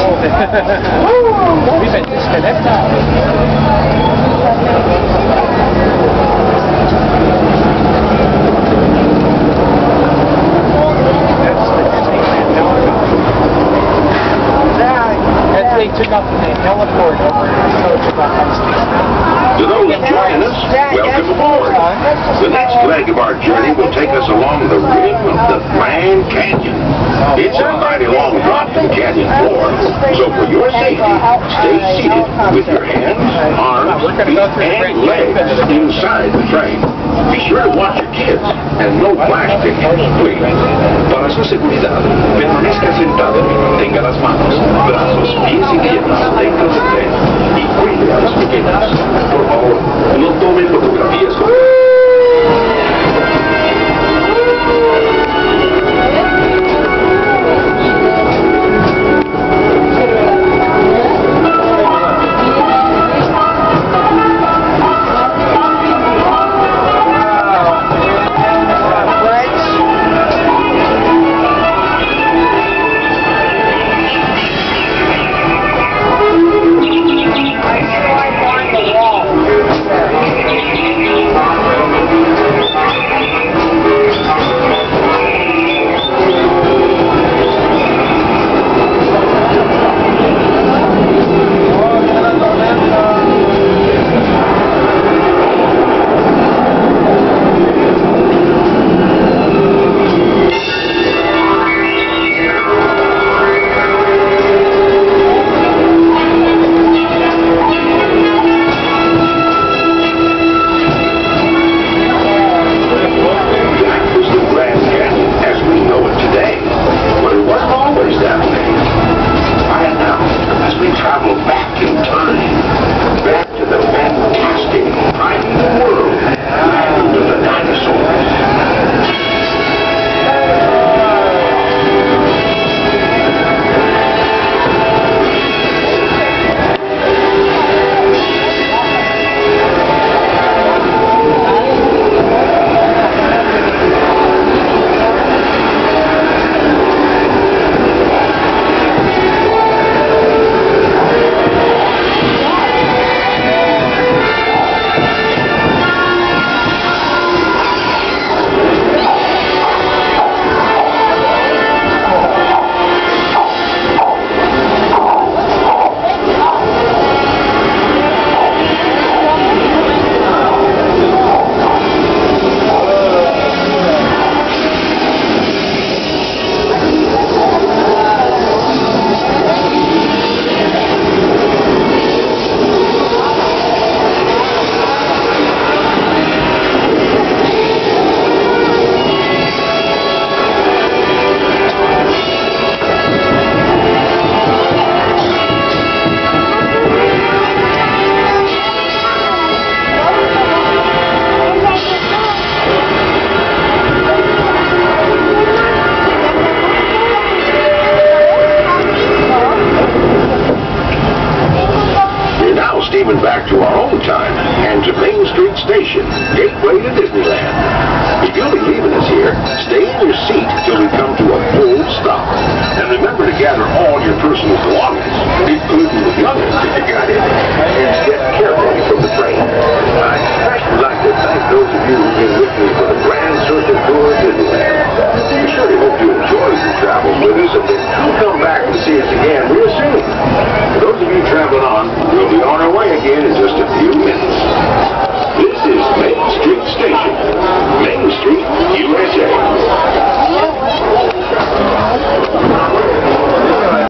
We've been disconnected. They took up the heliport over to those joining us, welcome aboard. The next leg of our journey will take us along the rim of the Grand Canyon. It's a mighty long drop to the canyon floor, so for your safety, stay seated with your hands, arms, feet, and legs inside the train. Be sure to watch your kids and no flash pictures, please. Para su seguridad, permanezca sentado, tenga las manos, brazos, pies y piernas dentro del tren y cuide a los pequeños. Por favor, no tomen fotografías con... Back to our own time and to Main Street Station, gateway to Disneyland. If you'll be leaving us here, stay in your seat till we come to a full stop. And remember to gather all your personal belongings, including the youngest if you got it, and step carefully from the train. I'd especially like to thank those of you who've been with me for the Grand Circuit Tour of Disneyland. We surely hope you enjoyed your travels with us, and that you'll come back and see us again real soon. For those of you traveling on, we'll be on our way again in just a